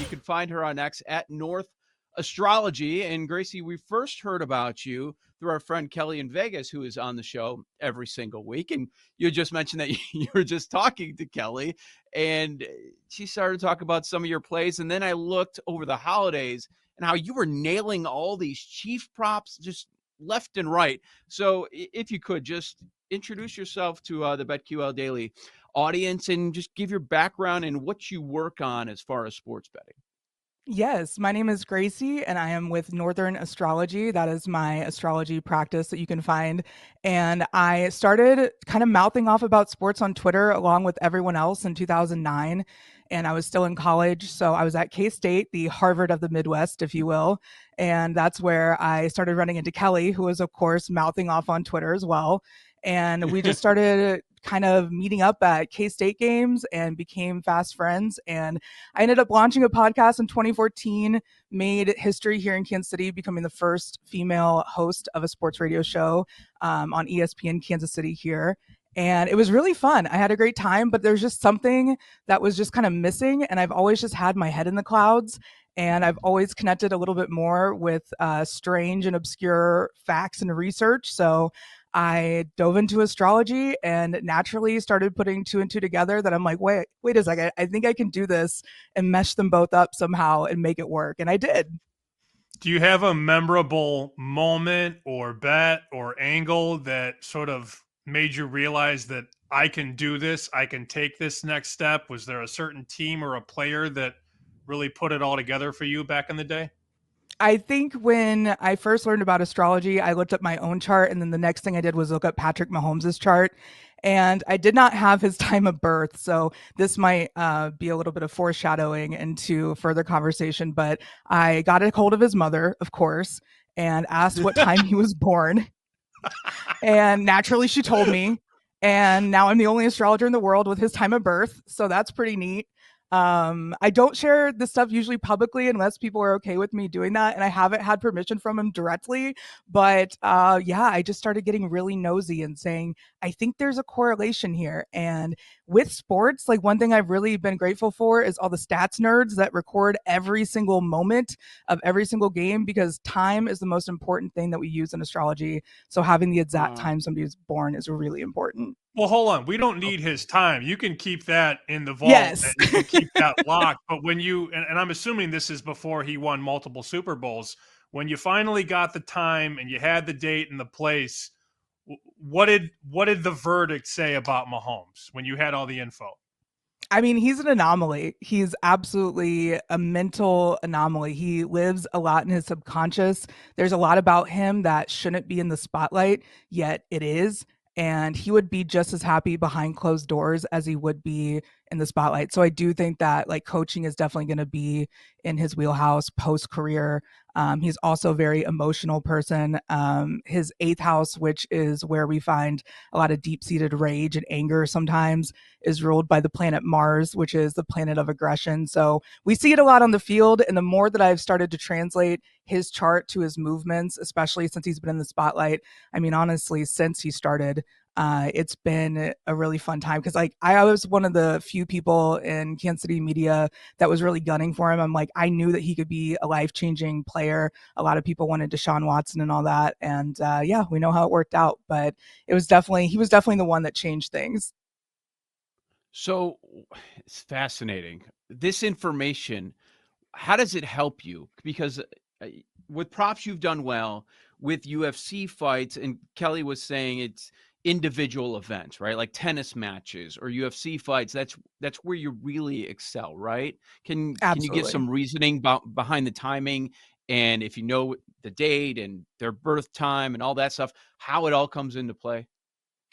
can find her on X at North Astrology. And Gracie, we first heard about you through our friend Kelly in Vegas, who is on the show every single week. And you just mentioned that you were just talking to Kelly, and she started talking about some of your plays. And then I looked over the holidays and how you were nailing all these chief props just left and right. So if you could just introduce yourself to the BetQL Daily audience and just give your background and what you work on as far as sports betting. Yes, my name is Gracie and I am with Northern Astrology. That is my astrology practice that you can find. And I started kind of mouthing off about sports on Twitter along with everyone else in 2009. And I was still in college. So I was at K-State, the Harvard of the Midwest, if you will. And that's where I started running into Kelly, who was, of course, mouthing off on Twitter as well. And we just started kind of meeting up at K-State games and became fast friends. And I ended up launching a podcast in 2014, made history here in Kansas City, becoming the first female host of a sports radio show on ESPN Kansas City here. And it was really fun. I had a great time, but there's just something that was just kind of missing. And I've always just had my head in the clouds. And I've always connected a little bit more with strange and obscure facts and research. So I dove into astrology and naturally started putting two and two together that I'm like, wait a second. I think I can do this and mesh them both up somehow and make it work. And I did. Do you have a memorable moment or bet or angle that sort of made you realize that I can do this, I can take this next step? Was there a certain team or a player that really put it all together for you back in the day? I think when I first learned about astrology, I looked up my own chart. And then the next thing I did was look up Patrick Mahomes' chart. And I did not have his time of birth. So this might be a little bit of foreshadowing into further conversation. But I got a hold of his mother, of course, and asked what time he was born. And naturally, she told me. And now I'm the only astrologer in the world with his time of birth. So that's pretty neat. I don't share this stuff usually publicly unless people are okay with me doing that. And I haven't had permission from him directly. But yeah, I just started getting really nosy and saying, I think there's a correlation here. And with sports, like one thing I've really been grateful for is all the stats nerds that record every single moment of every single game, because time is the most important thing that we use in astrology. So having the exact time somebody was born is really important. Well, hold on. We don't need his time. You can keep that in the vault. Yes. And you can keep that locked. But when you, and I'm assuming this is before he won multiple Super Bowls, when you finally got the time and you had the date and the place, what did the verdict say about Mahomes when you had all the info? I mean, he's an anomaly. He's absolutely a mental anomaly. He lives a lot in his subconscious. There's a lot about him that shouldn't be in the spotlight, yet it is. And he would be just as happy behind closed doors as he would be in the spotlight. So I do think that like coaching is definitely going to be in his wheelhouse post career. He's also a very emotional person. His eighth house, which is where we find a lot of deep seated rage and anger sometimes, is ruled by the planet Mars, which is the planet of aggression. So we see it a lot on the field. And the more that I've started to translate his chart to his movements, especially since he's been in the spotlight, I mean, honestly, since he started, it's been a really fun time because like I was one of the few people in Kansas City media that was really gunning for him. I'm like, I knew that he could be a life-changing player. A lot of people wanted Deshaun Watson and all that. And yeah, we know how it worked out, but he was definitely the one that changed things. So it's fascinating. This information, how does it help you? Because with props, you've done well. With UFC fights, and Kelly was saying it's individual events, right? Like tennis matches or UFC fights. That's where you really excel, right? Can you give Absolutely. some reasoning behind the timing, and if you know the date and their birth time and all that stuff, how it all comes into play?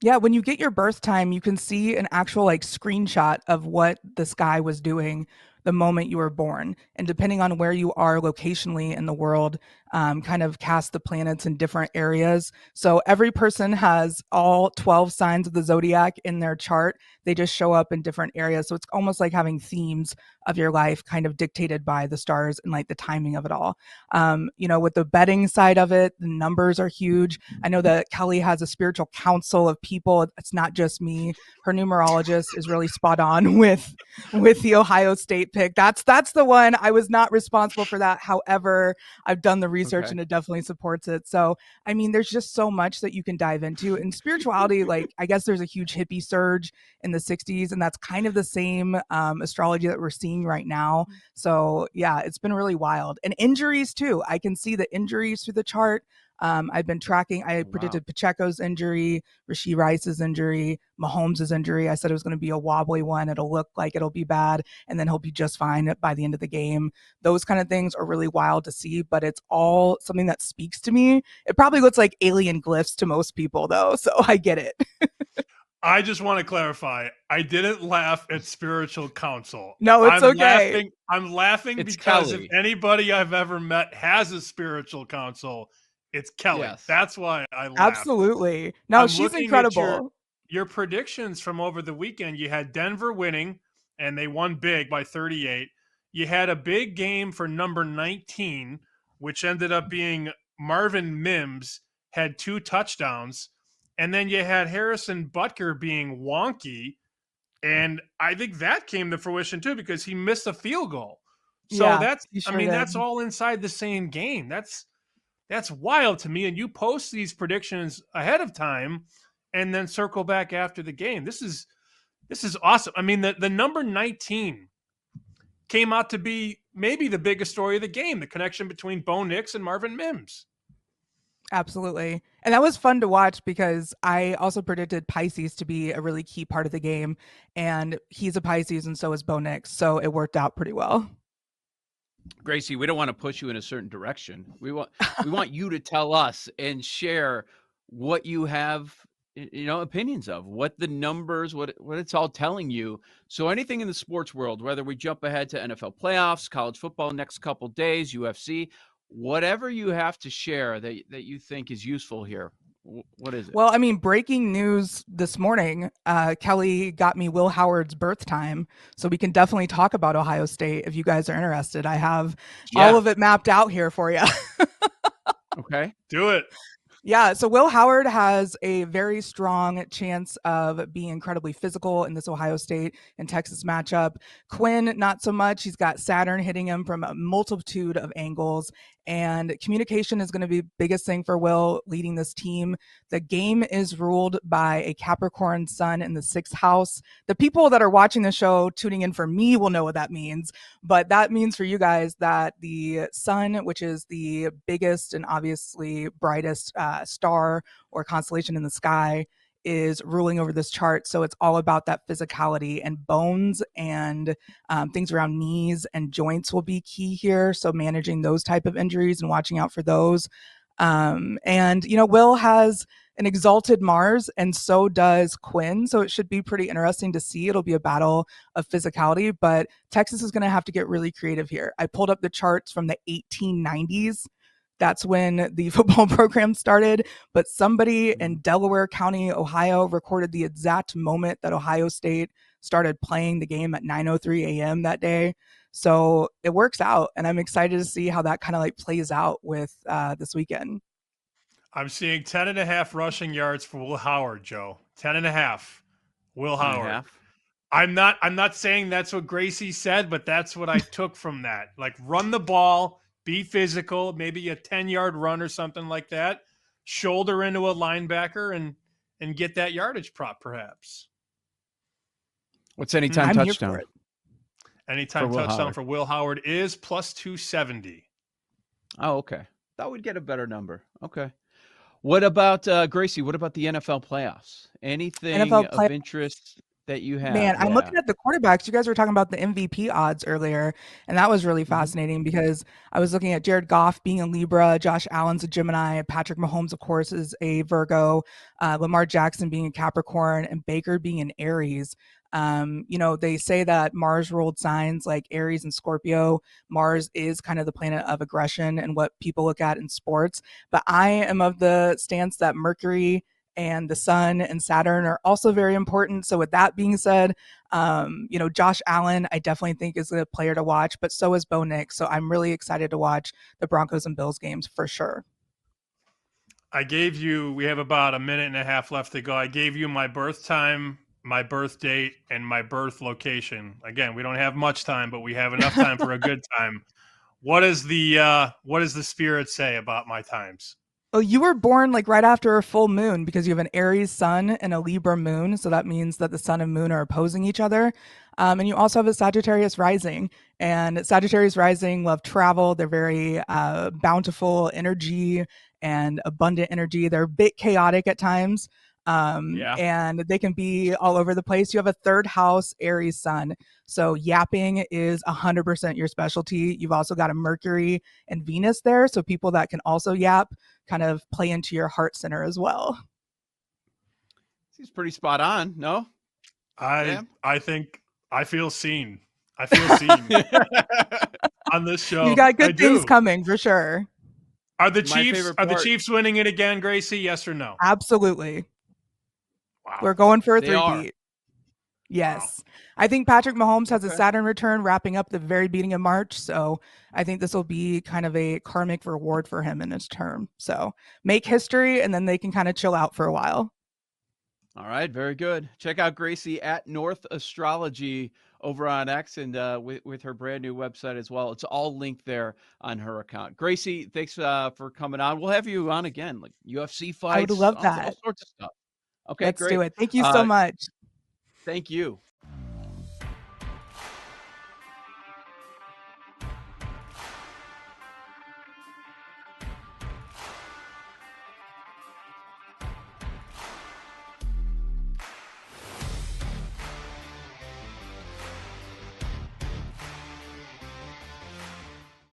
Yeah, when you get your birth time, you can see an actual like screenshot of what the sky was doing the moment you were born. And depending on where you are locationally in the world, kind of cast the planets in different areas. So every person has all 12 signs of the zodiac in their chart. They just show up in different areas. So it's almost like having themes of your life kind of dictated by the stars and like the timing of it all. With the betting side of it, the numbers are huge. I know that Kelly has a spiritual council of people. It's not just me. Her numerologist is really spot on with the Ohio State pick. That's the one. I was not responsible for that. However, I've done the research Okay. and it definitely supports it. So, I mean, there's just so much that you can dive into. In spirituality, like I guess there's a huge hippie surge in the 60s, and that's kind of the same astrology that we're seeing right now. So, yeah, it's been really wild. And injuries too. I can see the injuries through the chart. I've been tracking. I Oh, wow. predicted Pacheco's injury, Rasheed Rice's injury, Mahomes' injury. I said it was going to be a wobbly one. It'll look like it'll be bad, and then he'll be just fine by the end of the game. Those kind of things are really wild to see, but it's all something that speaks to me. It probably looks like alien glyphs to most people, though, so I get it. I just want to clarify. I didn't laugh at spiritual counsel. No, it's I'm okay. laughing. I'm laughing It's because if Kelly. anybody I've ever met has a spiritual counsel, it's Kelly. Yes. That's why I laughed. Absolutely. No, I'm she's looking at incredible. your predictions from over the weekend. You had Denver winning, and they won big by 38. You had a big game for number 19, which ended up being Marvin Mims had 2 touchdowns, and then you had Harrison Butker being wonky, and I think that came to fruition too because he missed a field goal. So Yeah, that's he I sure mean did. that's all inside the same game. That's wild to me. And you post these predictions ahead of time and then circle back after the game. This is awesome. I mean, the number 19 came out to be maybe the biggest story of the game, the connection between Bo Nix and Marvin Mims. Absolutely. And that was fun to watch because I also predicted Pisces to be a really key part of the game. And he's a Pisces and so is Bo Nix. So it worked out pretty well. Gracie, we don't want to push you in a certain direction. We want you to tell us and share what you have, opinions of, what the numbers, what it's all telling you. So anything in the sports world, whether we jump ahead to NFL playoffs, college football next couple days, UFC, whatever you have to share that you think is useful here. What is it? Well, I mean, breaking news this morning, Kelly got me Will Howard's birth time. So we can definitely talk about Ohio State if you guys are interested. I have all Yeah. of it mapped out here for you. Okay. Do it. Yeah, so Will Howard has a very strong chance of being incredibly physical in this Ohio State and Texas matchup. Quinn, not so much. He's got Saturn hitting him from a multitude of angles, and communication is going to be the biggest thing for Will leading this team. The game is ruled by a Capricorn sun in the 6th house. The people that are watching the show, tuning in for me, will know what that means. But that means for you guys that the sun, which is the biggest and obviously brightest star or constellation in the sky, is ruling over this chart. So it's all about that physicality, and bones and things around knees and joints will be key here. So managing those type of injuries and watching out for those. And Will has an exalted Mars, and so does Quinn. So it should be pretty interesting to see. It'll be a battle of physicality, but Texas is going to have to get really creative here. I pulled up the charts from the 1890s. That's when the football program started, but somebody in Delaware County, Ohio, recorded the exact moment that Ohio State started playing the game at 9:03 a.m. that day. So it works out, and I'm excited to see how that kind of like plays out with this weekend. I'm seeing 10.5 rushing yards for Will Howard, Joe. 10.5. Will 10 and a Howard. half. I'm not saying that's what Gracie said, but that's what I took from that. Like run the ball, be physical, maybe a 10-yard run or something like that. Shoulder into a linebacker and get that yardage prop perhaps. What's anytime I'm here for touchdown it. Anytime for Will touchdown Howard? for Will Howard is plus 270. Oh, okay. Thought we'd get a better number. Okay. What about Gracie? What about the NFL playoffs? Anything NFL play. of interest that you Man, have? I'm Yeah. looking at the quarterbacks. You guys were talking about the MVP odds earlier, and that was really Mhm. fascinating because I was looking at Jared Goff being a Libra, Josh Allen's a Gemini, Patrick Mahomes, of course, is a Virgo, Lamar Jackson being a Capricorn, and Baker being an Aries. They say that Mars ruled signs like Aries and Scorpio. Mars is kind of the planet of aggression and what people look at in sports. But I am of the stance that Mercury and the sun and Saturn are also very important. So with that being said, Josh Allen, I definitely think is a player to watch, but so is Bo Nix. So I'm really excited to watch the Broncos and Bills games for sure. We have about a minute and a half left to go. I gave you my birth time my birth date, and my birth location. Again, we don't have much time, but we have enough time for a good time. What does the spirit say about my times? Oh, you were born like right after a full moon because you have an Aries sun and a Libra moon. So that means that the sun and moon are opposing each other. And you also have a Sagittarius rising. And Sagittarius rising love travel. They're very bountiful energy and abundant energy. They're a bit chaotic at times. Yeah. And they can be all over the place. You have a third house Aries sun. So yapping is 100% your specialty. You've also got a Mercury and Venus there. So people that can also yap kind of play into your heart center as well. He's pretty spot on. No? I think I feel seen. I feel seen on this show. You got good I things do. coming for sure. Are the My Chiefs favorite are the part. Chiefs winning it again, Gracie? Yes or no? Absolutely. Wow. We're going for a They are. three-peat. Yes. Wow. I think Patrick Mahomes has a Saturn return wrapping up the very beginning of March. So I think this will be kind of a karmic reward for him in his term. So make history and then they can kind of chill out for a while. All right. Very good. Check out Gracie at North Astrology over on X and with her brand new website as well. It's all linked there on her account. Gracie, thanks for coming on. We'll have you on again, like UFC fights, I would love all that. sorts of stuff. Okay, Let's great. do it. Thank you so much. Thank you.